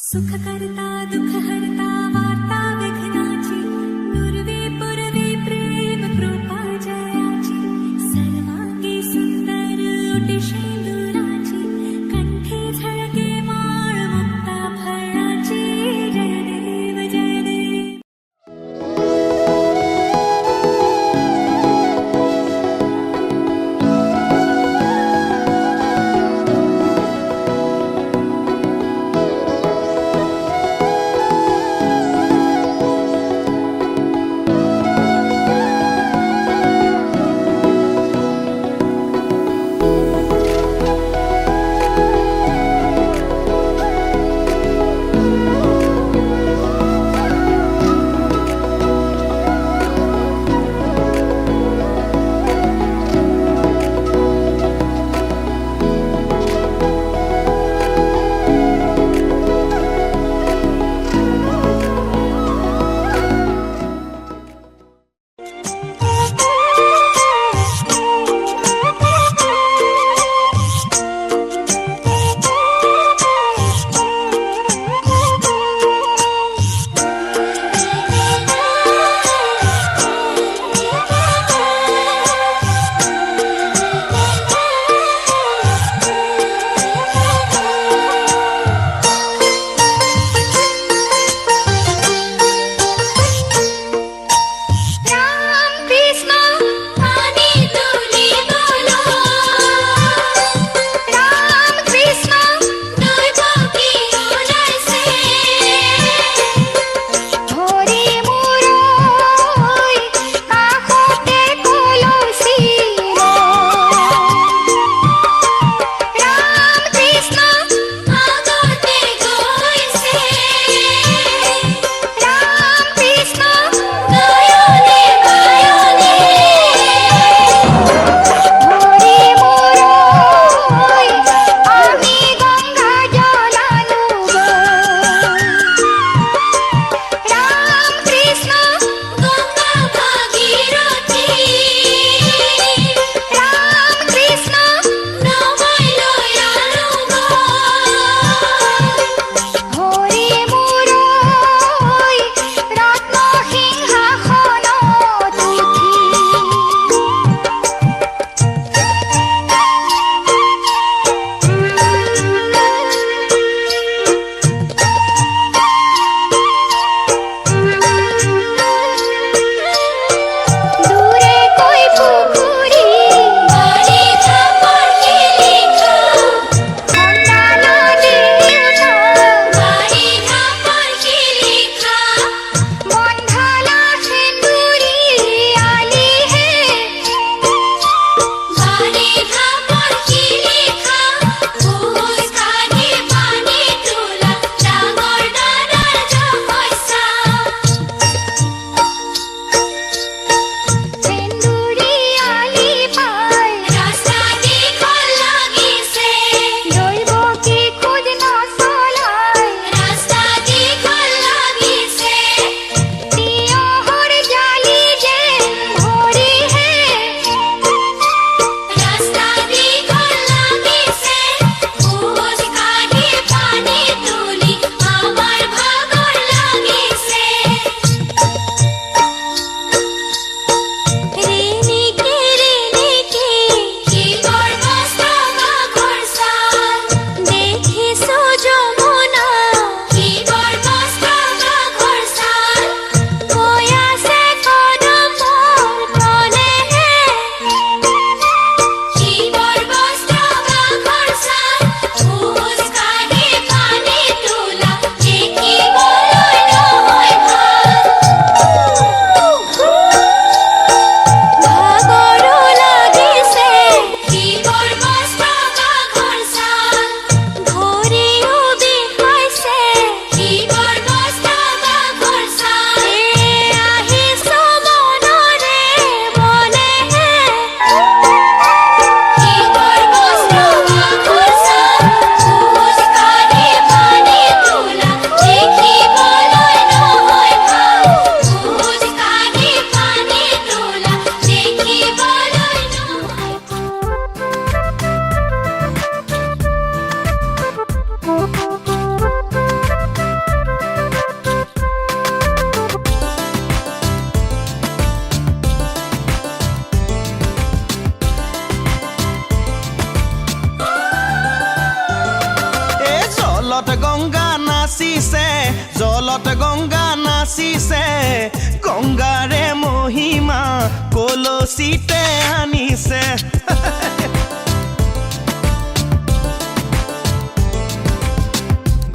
सुख करता दुख हरता वार्ता विघ्नाची पूर्वी पूर्वी प्रेम कृपा जयाची सर्वांगी सुंदर ओटी शेंदुराची कंठी झळके माळ मुक्ता फळाची जय देव जय देव. গংগা নাচিছে জলত গংগা নাচিছে গংগাৰে মহিমা কলচিতে আনিছে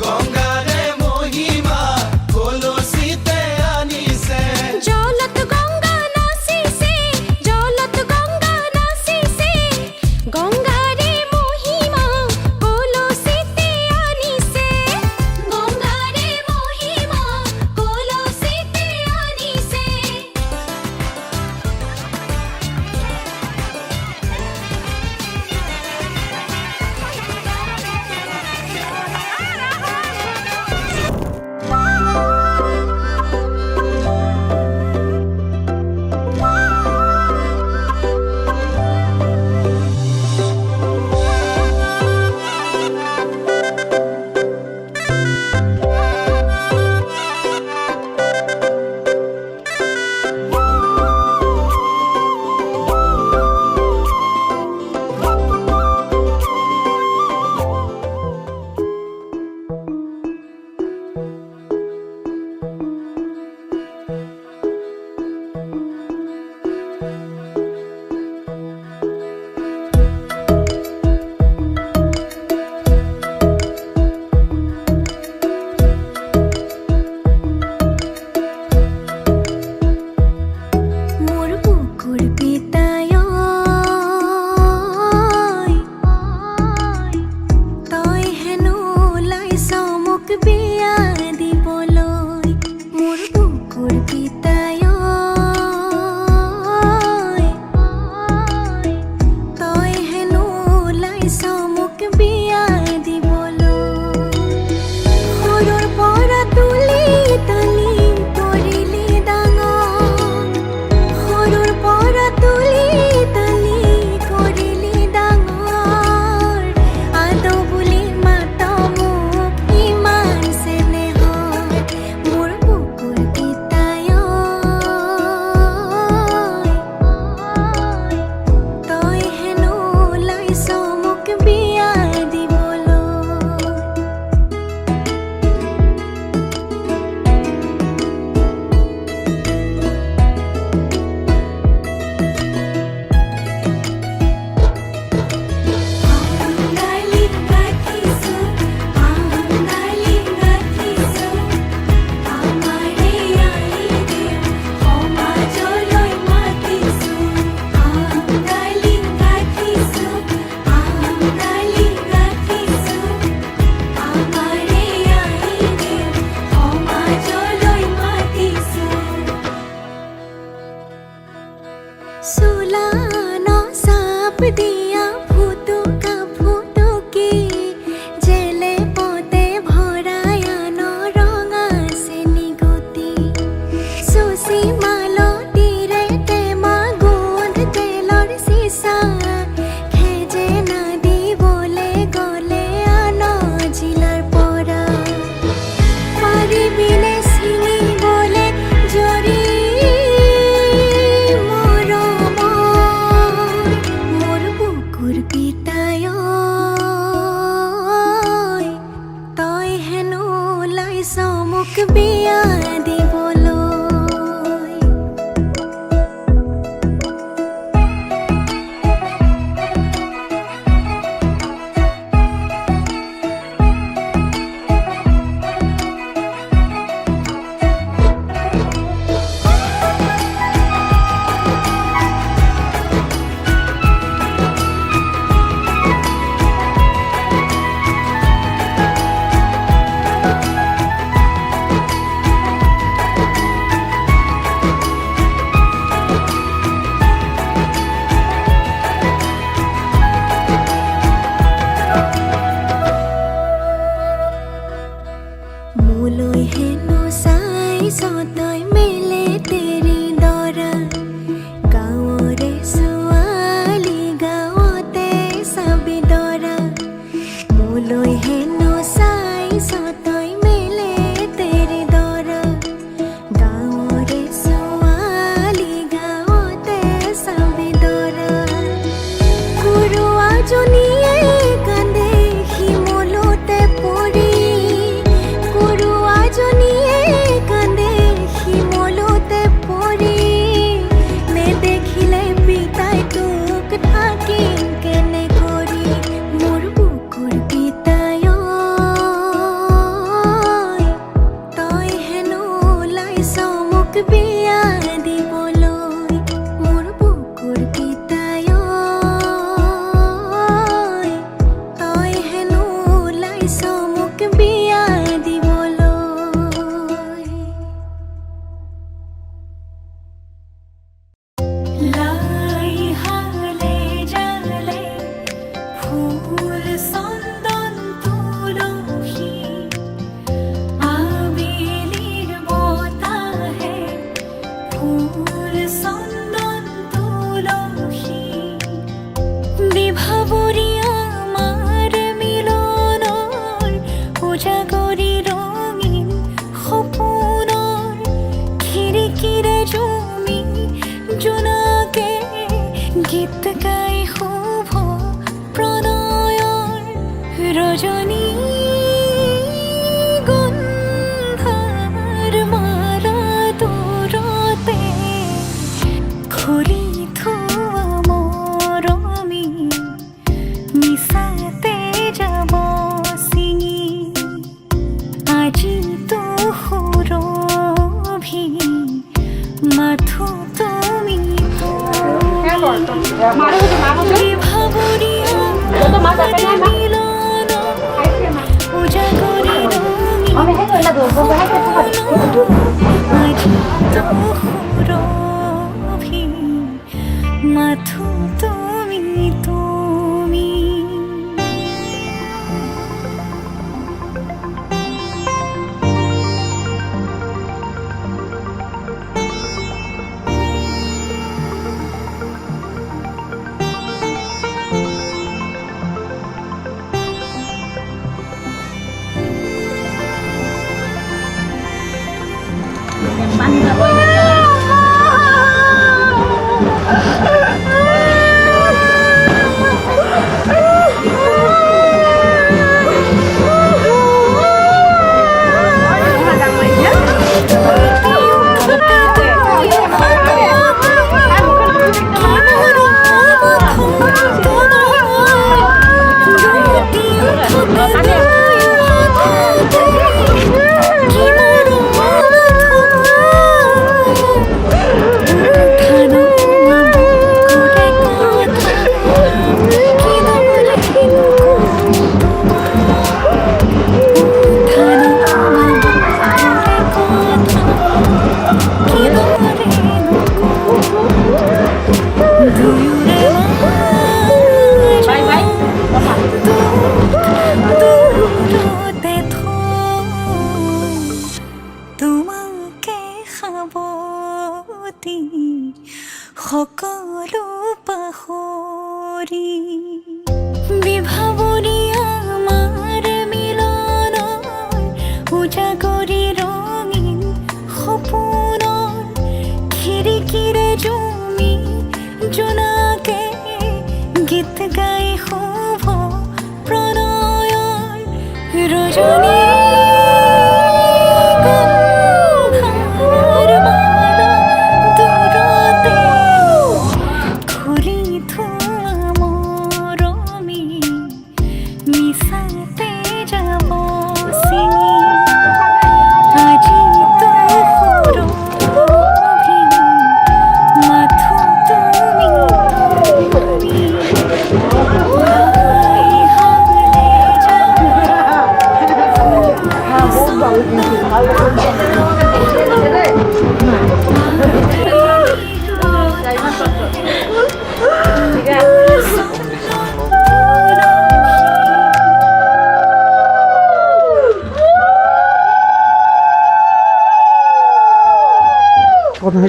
গংগাৰে মহিমা কলচিতে আনিছে জলত গংগা নাচিছে জলত গংগা নাচিছে গংগাৰে মহিমা কলচিতে আনিছে গংগাৰে মহিমা কলচিতে আনিছে জনিয়ে কান্দে শিমলুতে পৰি কৰি ৰঙীন সপোনৰ খিৰিকীৰে জুমি জোনাকে গীত গাই শুভ প্ৰণয়ৰ ৰজনী গন্ধাৰ মালা দূৰতে খুলি থোৱা মৰমী মিছাতে যাব ছিঙি আজিতো সুৰভি মাথো তুমি বিভাৱৰীয়া মিলন উজাগৰি ৰঙীন আজিতো সুৰভি মাথো তুমি তুমি তোমাকে খাবতি সকলো পাহৰি বিভাৱৰীয়া আমাৰ মিলন উজাগৰি ৰঙীন সপোনৰ খিৰিকীৰে জুমি জোনাকে গীত গাই শুভ প্ৰণয়ৰ ৰজনী গন্ধাৰ মালা দূৰতে খুলি থোৱা মৰমী মিছাতে যাব ছিঙি আজিতো সুৰভি মাথো তুমি তুমি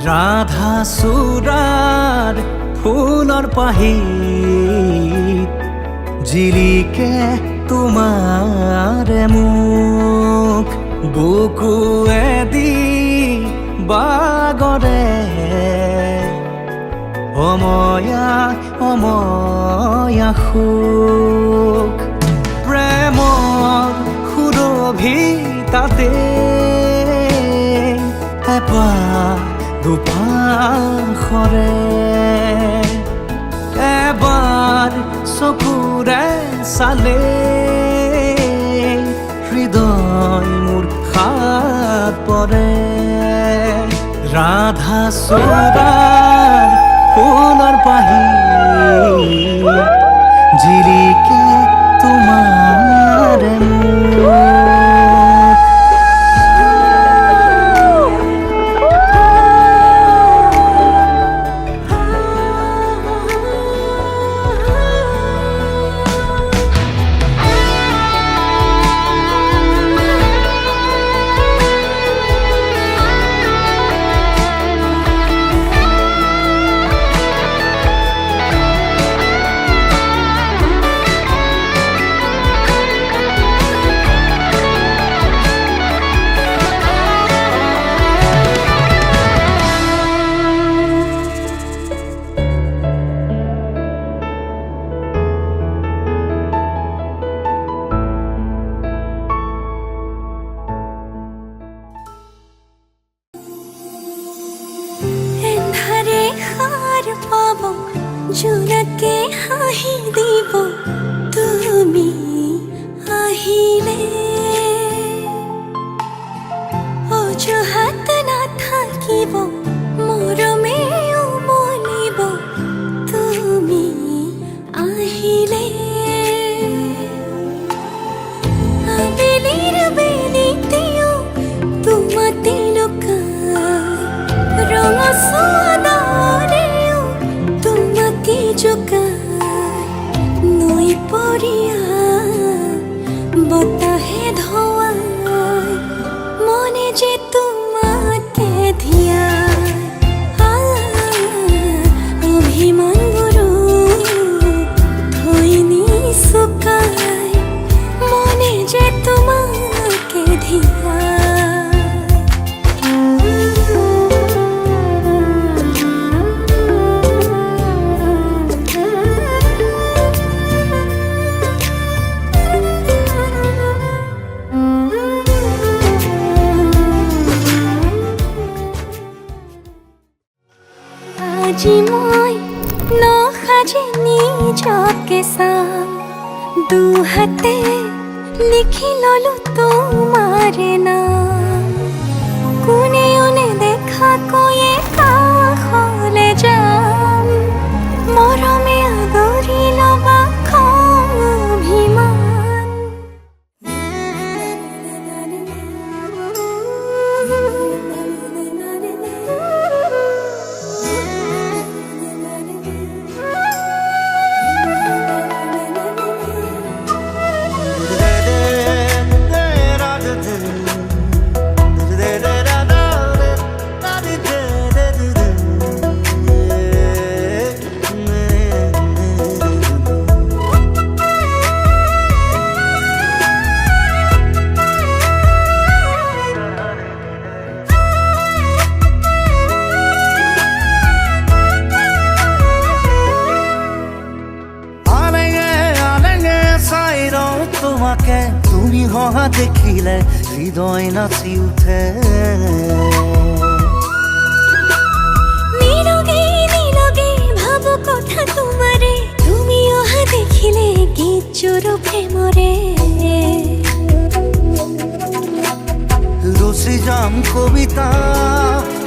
ৰাধা চূড়াৰ ফুলৰ পাহিত জিলিকে তোমাৰ মুখ বুকুৱেদি বাগৰে অময়া অময়া সুখ প্ৰেমৰ সুৰভি তাতে এপাহ দুপাশৰে এবাৰ চকুৰে চালে হৃদয় মোৰ খাত পৰে ৰাধা চূড়াৰ ফুলৰ পাহি জিলিকে তোমাৰ এন্ধাৰে সাৰ পাব জোনাকে হাঁহি দিব তুমি আহিলে অজুহাত নাথাকিব মৰমে উমলিব তুমি আহিলে আবেলিৰ বেলিতেও তোমাতে লুকাই ৰঙচুৱাদাৰেও তোমাকে জোকাই নৈ পৰিয়া বতাহে ধোৱাই মনে যে তোমাকে ধিয়াই অভিমানবোৰো থৈ নিচুকাই মনে যে তোমাকে ধিয়াই আজি মই নসাজে নিজকে চাম দুহাতে লিখি ললো তোমাৰে নাম কোনেও নেদেখাকৈয়ে কাষলে যাম মৰমে আদৰি ল'বা খং অভিমান তোমাকে তুমি হহা দেখিলে হৃদয় নাচি উঠে নীরবে নীরবে ভাবো কথা তোমারে তুমি অহা দেখিলে গীত জোড়ো প্রেমরে রচি যাম কবিতা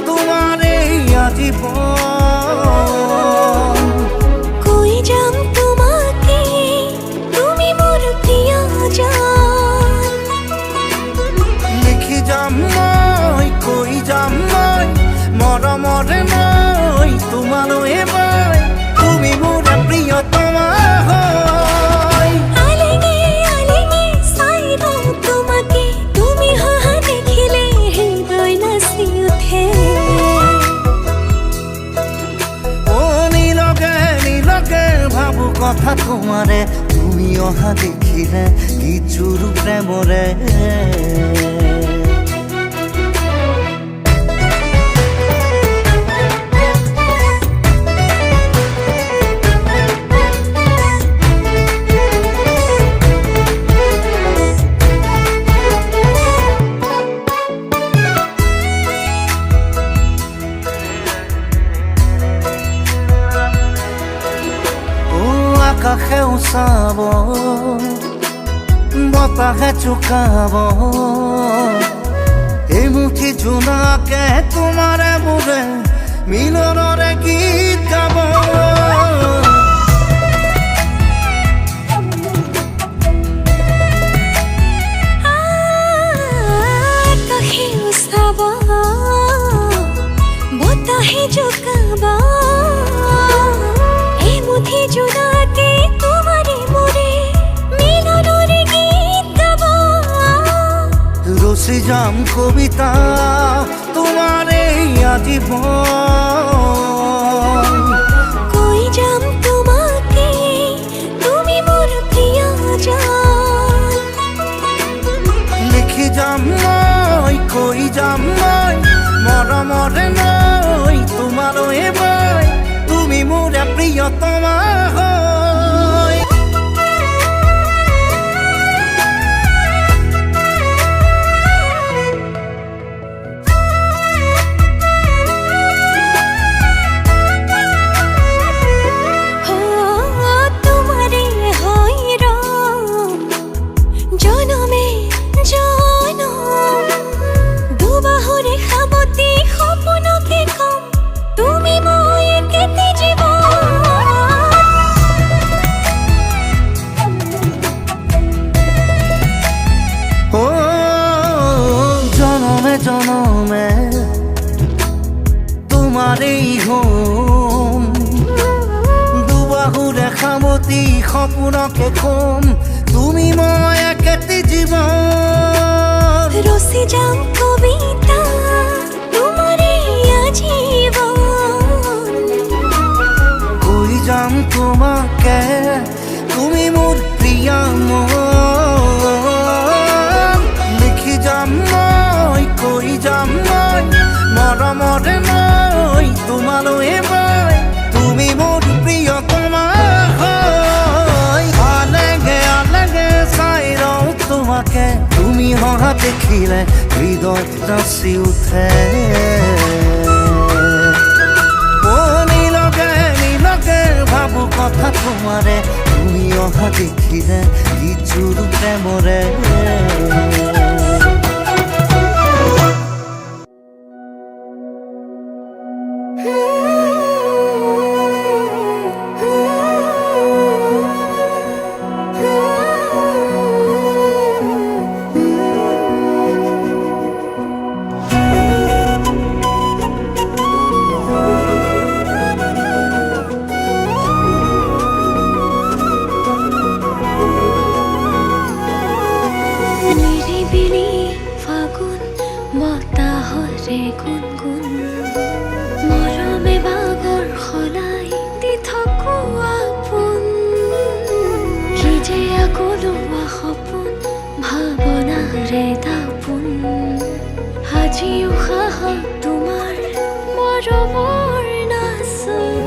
তোমারে আজীবন কই যাম তোমাকে তুমি মোর প্রিয়জন লিখি যাম মই কৈ যাম মই মৰমৰে মই তোমালৈ মই তুমি মোৰ প্ৰিয়তমা হয় আলেগে আলেগে চাইব তোমাকে তুমি হহা দেখিলে হৃদয় নাচি উঠে ও নীলকে নীলকে ভাবো কথা তোমাৰে তুমি অহা দেখিলে গীত জোৰো প্ৰেমৰে আকাশেও চাব বতাহে চুকাব এমুঠি জোনাকে তোমাৰে মোৰে মিলনৰে গীত গাব আকাশে উছাব বতাহে জোকাব এমুঠি জোনাকে তোমাৰে মোৰে মিলনৰে গীত গাব ৰসি যাম কবিতা তোমাৰে আজীবন কৈ যাম তোমাকে তুমি মোৰ প্ৰিয়জন লিখি যাম মই কৈ যাম মই মৰমৰে মই তোমালৈ মই তুমি মোৰ প্ৰিয়তমা হয় তোমারে হয় রং জনমে জনম দুবাহুরে সাবতি সপোনকে কম তুমি মই কেতে ও জনমে জনমে তোমারেই হোম দুবাহুৰে সামতি সপোনকে কম তুমি মই একেটি জীৱন ৰসি যাম কবিতা তোমাৰে আজীবন কৈ যাম তোমাকে তুমি মোৰ প্ৰিয় মন লিখি যাম মই কৈ যাম মই মৰমৰে মই তোমালৈ মই তুমি মোৰ প্ৰিয়তমা হয় আলেগে চাই ৰওঁ তোমাকে তুমি হহা দেখিলে হৃদয় নাচি উঠে নীলকে ভাবো কথা তোমাৰে তুমি অহা দেখিলে গীতজোৰ প্ৰেমৰে নিৰিবিলি ফাগুন বতাহৰে গুণগুণ মৰমে বাগৰ সলাই দি থাকো আপোন কি যে আকলোৱা সপোন ভাৱনাৰে দাপোন আজি উশাহত তোমাৰ মৰমৰ নাচোন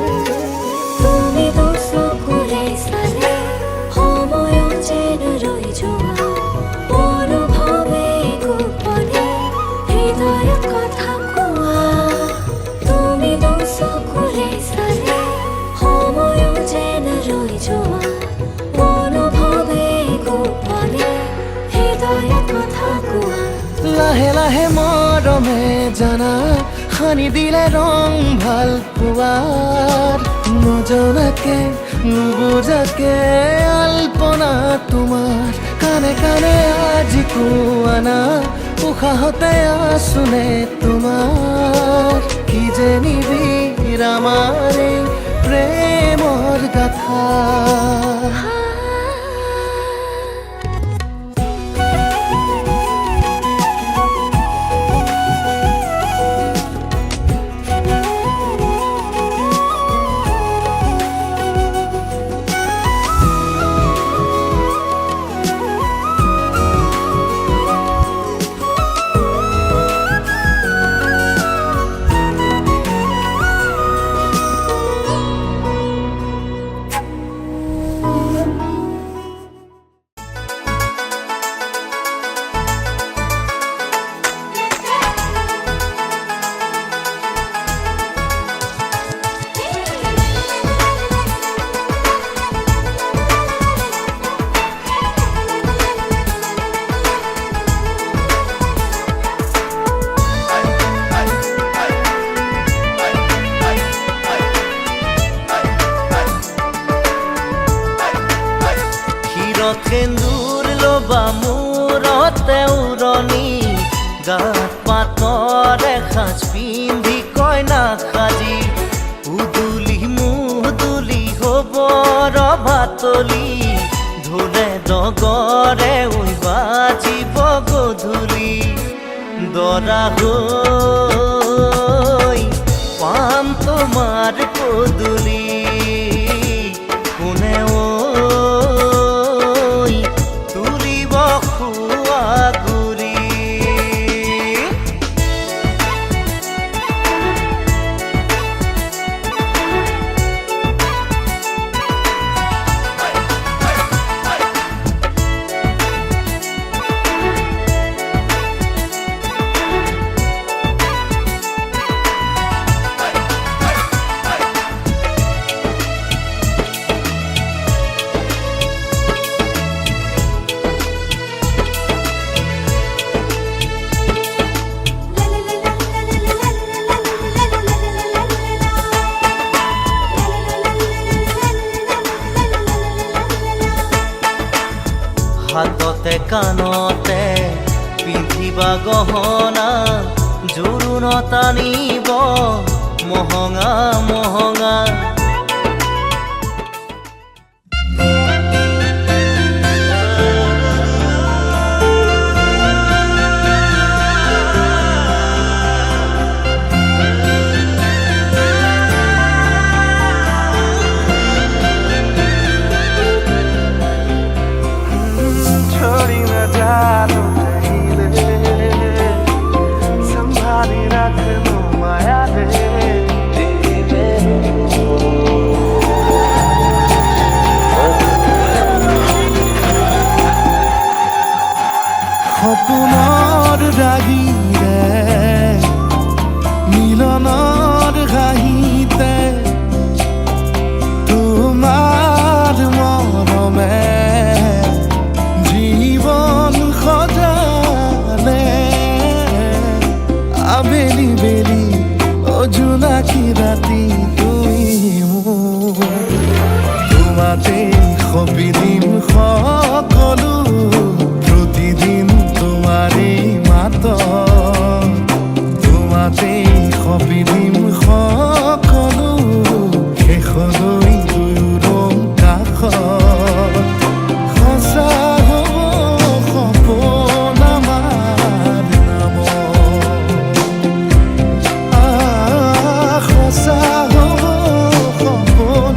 তুমি চকুৰে চালে সময়ো যেন ৰৈ যোৱা অনুভৱে গোপনে হৃদয়ত কথা কোৱা তুমি চকুৰে চালে সময়ো যেন ৰৈ যোৱা অনুভৱে গোপনে হৃদয়ত কথা কোৱা লাহে লাহে মৰমে জানা সানি দিলে ৰং ভাল পোৱাৰ নজনাকে নুবুজাকে আলপনা তোমাৰ কানে কানে আজি কোৱানা উশাহতে আছোনে তোমাৰ কি যে নিবিড় আমাৰ এই প্ৰেমৰ গাথা সেন্দুৰ লবা মূৰতে উৰণি গাত পাতৰ এসাঁজ পিন্ধি কইনা সাজি উদুলি মুদুলি হ'ব ৰভাতলি ঢোলে ডগৰে ঐ বাজিব গধূলি দৰা হৈ পাম তোমাৰ পদূলি কোনে ঐ তুলিব খোৱা গুৰি হাততে কাণতে পিন্ধিবা গহনা জোৰোণত আনিব মহঙা মহঙা छोड़ी न जा तो कहीं संभाली रख लो माया दे সপোনৰ ৰাগিৰে মিলনৰ ঘাঁহিতে তোমাৰ মৰমে জীবন সজালে আবেলি বেলি অজোনাকি ৰাতি তুমি মোৰ তোমাতে সবিদিন সকলো প্ৰতিদিন তোমাৰে মাত তোমাতে সবিদিন সকলো শেষলৈ দুয়োৰং কাষত সঁচা হ'ব সপোন আমাৰ নামত সঁচা হ'ব সপোন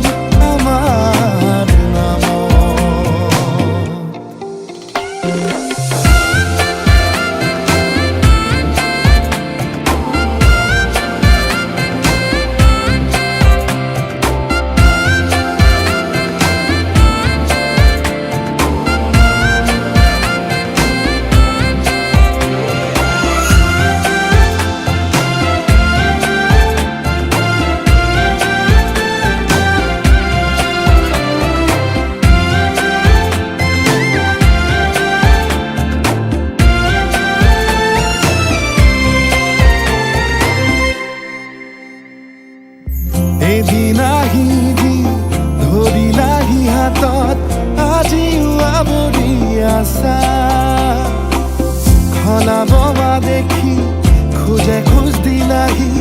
আমাৰ নামত এদিন আহিবি ধৰিলাহি হাতত আজিও আৱৰি আছা সলাব দেখি খোজে খোজ দিলাহি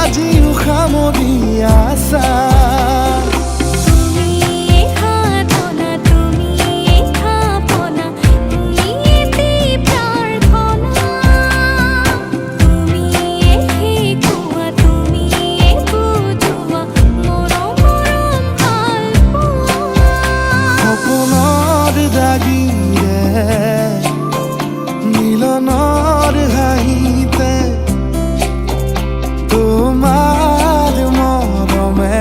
আজিও সামৰি আছা মিলনৰ হাঁহিতে তোমাৰ মৰমে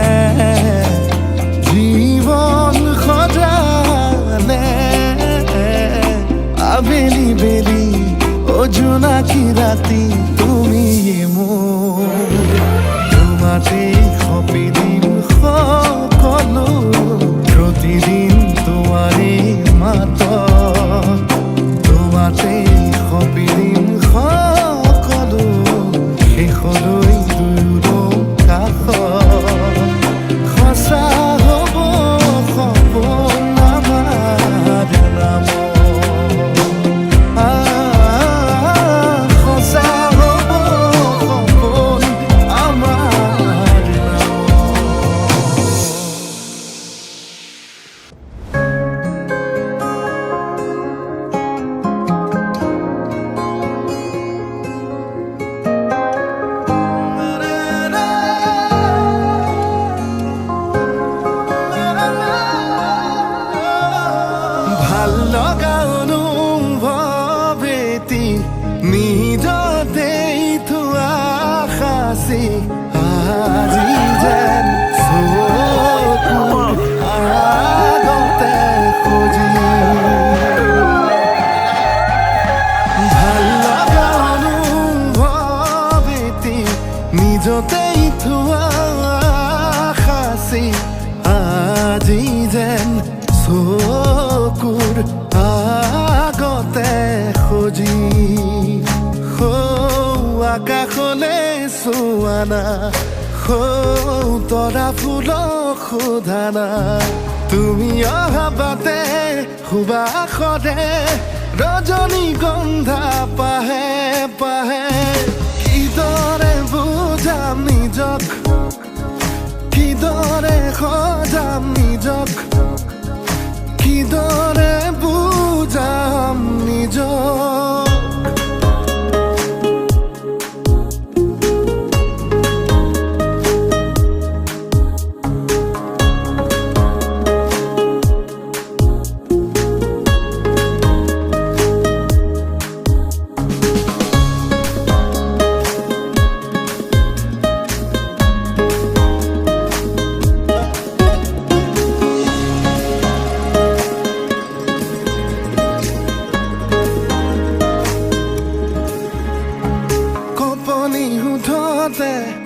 জীৱন সজালে আবেলি বেলি অজোনাকি ৰাতি তুমি মোৰ তোমাতে সপিদিন সকলো প্ৰতিদিন তোমাৰে মাত তোমাতে সপিদিন সকলো শেষলৈ দুয়োৰং কাষত সঁচা হ'ব সপোন আমাৰ চোৱানা তৰা ফুলক সোধানা তুমি অহা বাটে সুবাসৰে ৰজনীগন্ধা পাহে পাহে কিদৰে বুজাম নিজক কিদৰে সজাম নিজক কিদৰে বুজাম নিজক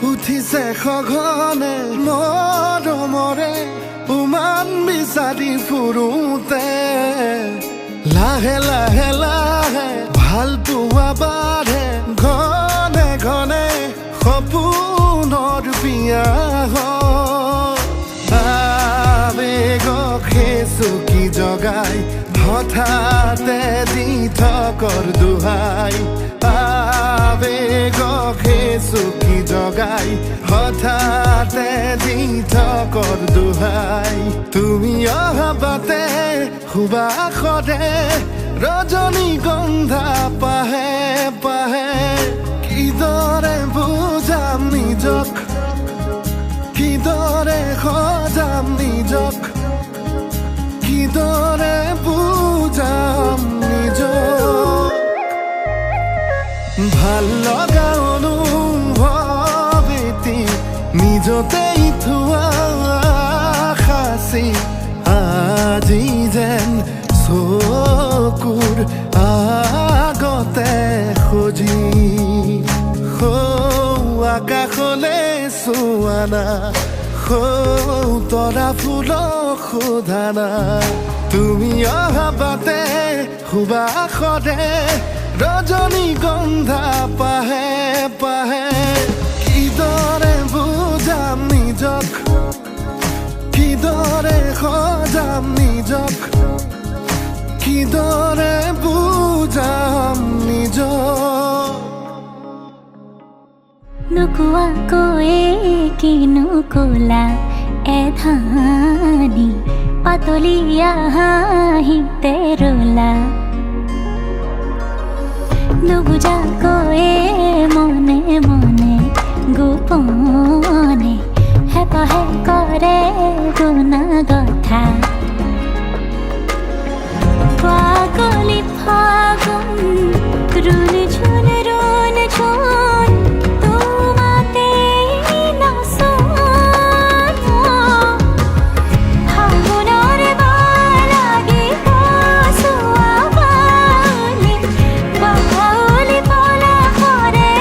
উঠিছে সঘনে মৰমৰে উমান বিচাৰি ফুৰোতে লাহে লাহে লাহে ভাল পোৱা বাঢ়ে ঘনে ঘনে সপোনৰ বিয়া আবেগক চুকি জগাই হঠাতে দি থকৰ দোহাই আবেগক চুকি জগাই হঠাতে দি থকৰ দোহাই তুমি অহা বাটে সুবাসৰে ৰজনীগন্ধা পাহে পাহে কিদৰে বুজাম নিজক কিদৰে সজাম নিজক কিদৰে বুজাম নিজক ভাল লগা অনুভৱ এটি নিজতেই থোৱা সাঁচি আজি যেন চকুৰ আগতে সজি আকাশলে চোৱানা তৰা ফুলক সোধানা তুমি অহা বাটে সুবাসৰে ৰজনীগন্ধা পাহে পাহে কিদৰে বুজাম নিজক কিদৰে সজাম নিজক কিদৰে বুজাম নিজক নোকোৱাকৈয়ে কিনো কলা এধানি পাতলীয়া হাঁহিতে ৰলা নুবুজাকৈয়ে মনে মনে গোপনে হেপাহে কৰে গুণা কথা পাগলি ফাগুন ৰুণ ঝুন তোমাতে নাচন ফাগুনৰ বালাগি কচুৱা বালি বাউলি পলা কৰে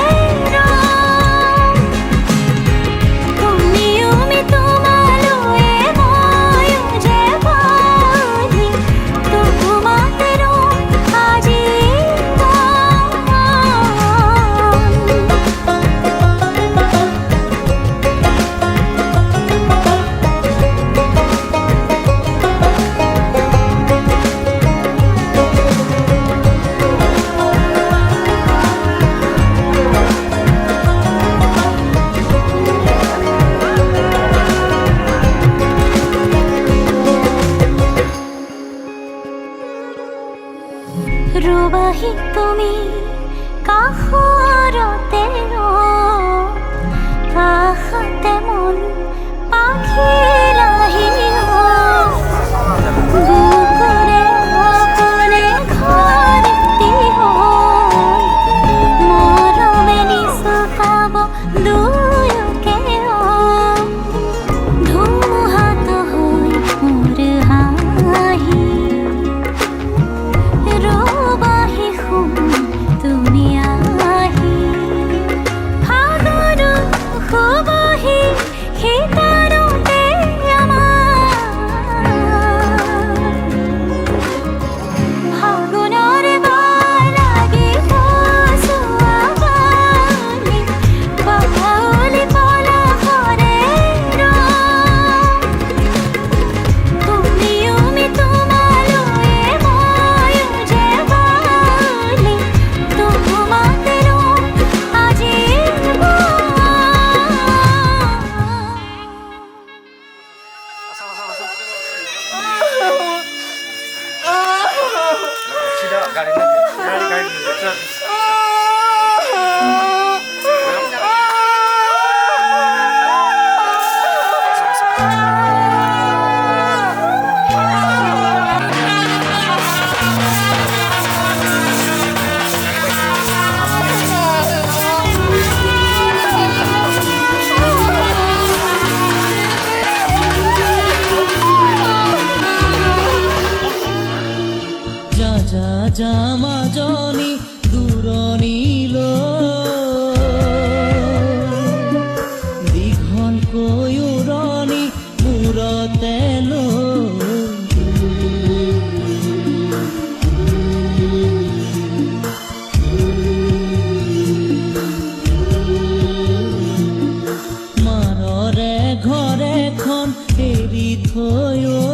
মাজনী দূৰণিল দীঘলকৈ উৰণি মূৰতে মাৰৰে ঘৰ এখন এৰি থৈ